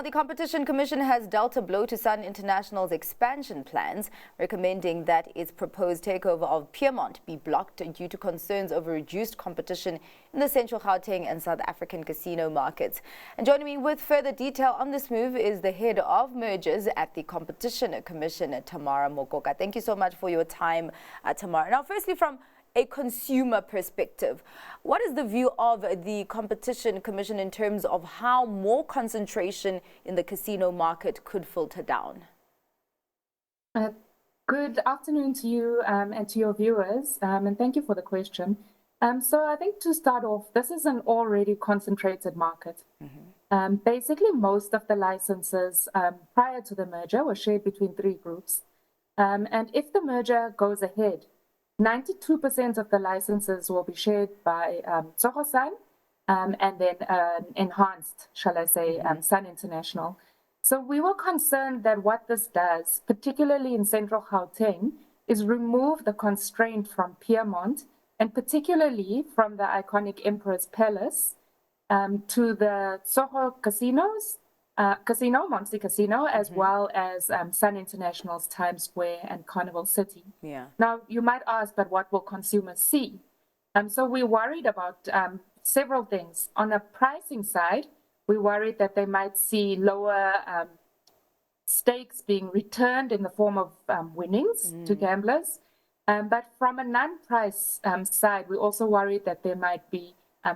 Now, the Competition Commission has dealt a blow to Sun International's expansion plans, recommending that its proposed takeover of Peermont be blocked due to concerns over reduced competition in the Central Gauteng and South African casino markets. And joining me with further detail on this move is the head of mergers at the Competition Commission, Tamara Mokoka. Thank you so much for your time, Tamara. Now, firstly, from a consumer perspective, what is the view of the Competition Commission in terms of how more concentration in the casino market could filter down? Good afternoon to you and to your viewers, and thank you for the question. So I think to start off, this is an already concentrated market. Basically, most of the licenses prior to the merger were shared between three groups. And if the merger goes ahead, 92% of the licenses will be shared by Sun, and then enhanced, shall I say, Sun International. So we were concerned that what this does, particularly in Central Gauteng, is remove the constraint from Peermont, and particularly from the iconic Emperor's Palace to the Soho casinos, Monte Casino, as well as Sun International's Times Square and Carnival City. Now, you might ask, but what will consumers see? So we're worried about several things. On a pricing side, we're worried that they might see lower stakes being returned in the form of winnings to gamblers. But from a non-price side, we're also worried that there might be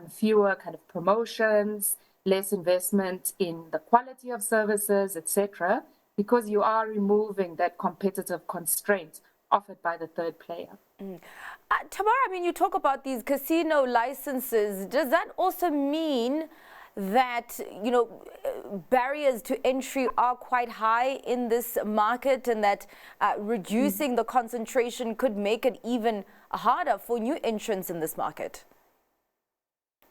fewer kind of promotions, less investment in the quality of services, etc., because you are removing that competitive constraint offered by the third player. Tamara, I mean, you talk about these casino licenses. Does that also mean that, you know, barriers to entry are quite high in this market, and that reducing the concentration could make it even harder for new entrants in this market?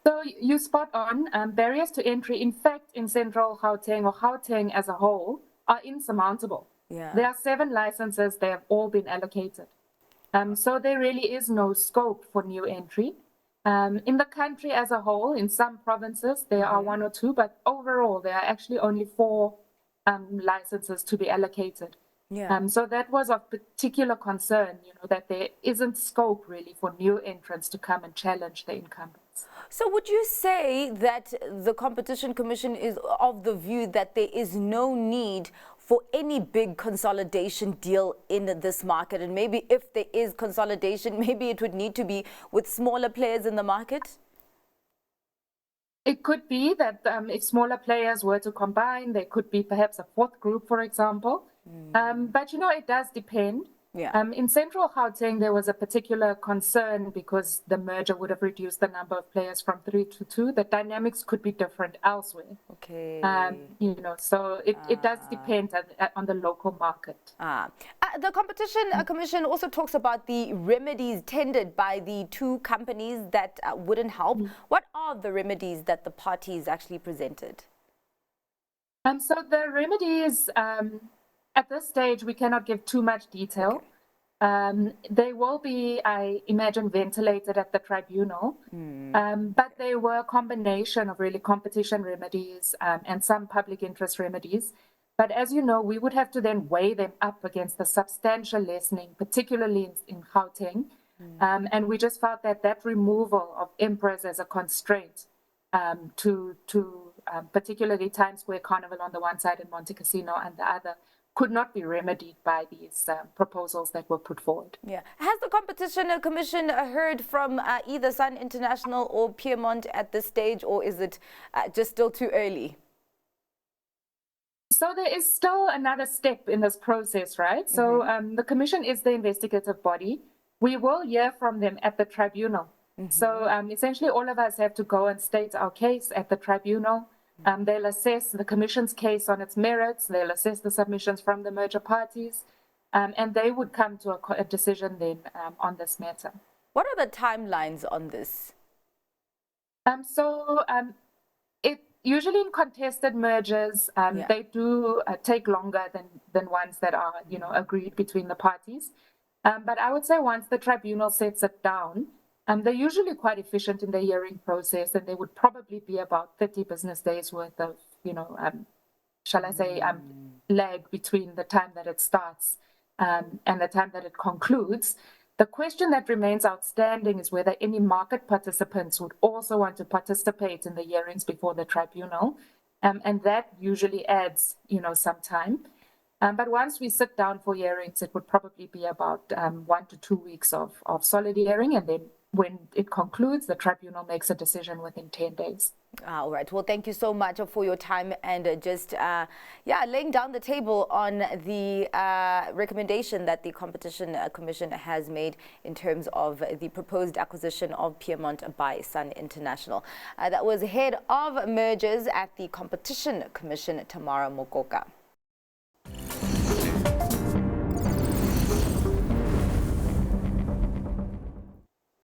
So you spot on. Barriers to entry, in fact, in Central Gauteng or Gauteng as a whole, are insurmountable. There are 7 licenses, they have all been allocated. So there really is no scope for new entry. In the country as a whole, in some provinces, there are 1 or 2, but overall, there are actually only 4 licenses to be allocated. So that was of particular concern, you know, that there isn't scope really for new entrants to come and challenge the incumbents. So would you say that the Competition Commission is of the view that there is no need for any big consolidation deal in this market? And maybe if there is consolidation, maybe it would need to be with smaller players in the market? It could be that if smaller players were to combine, there could be perhaps a 4th group, for example. But, you know, it does depend. In Central Gauteng, there was a particular concern because the merger would have reduced the number of players from 3 to 2. The dynamics could be different elsewhere. You know, so it does depend on the local market. The Competition Commission also talks about the remedies tendered by the 2 companies that wouldn't help. What are the remedies that the parties actually presented? So the remedies, at this stage, we cannot give too much detail. They will be, I imagine, ventilated at the tribunal, but they were a combination of really competition remedies and some public interest remedies. But as you know, we would have to then weigh them up against the substantial lessening, particularly in Gauteng. And we just felt that that removal of Emperors as a constraint to particularly Times Square Carnival on the one side and Monte Casino on the other could not be remedied by these proposals that were put forward. Has the Competition Commission heard from either Sun International or Peermont at this stage, or is it just still too early? So there is still another step in this process, right? So the Commission is the investigative body. We will hear from them at the tribunal. So essentially all of us have to go and state our case at the tribunal. They'll assess the Commission's case on its merits, they'll assess the submissions from the merger parties, and they would come to a decision then on this matter. What are the timelines on this? Usually in contested mergers, they do take longer than ones that are, you know, agreed between the parties. But I would say once the tribunal sets it down, they're usually quite efficient in the hearing process, and there would probably be about 30 business days worth of, shall I say, lag between the time that it starts and the time that it concludes. The question that remains outstanding is whether any market participants would also want to participate in the hearings before the tribunal, and that usually adds, some time. But once we sit down for hearings, it would probably be about 1 to 2 weeks of solid hearing, and then when it concludes, the tribunal makes a decision within 10 days. All right. Well, thank you so much for your time and just, laying down the table on the recommendation that the Competition Commission has made in terms of the proposed acquisition of Peermont by Sun International. That was head of mergers at the Competition Commission, Tamara Mokoka.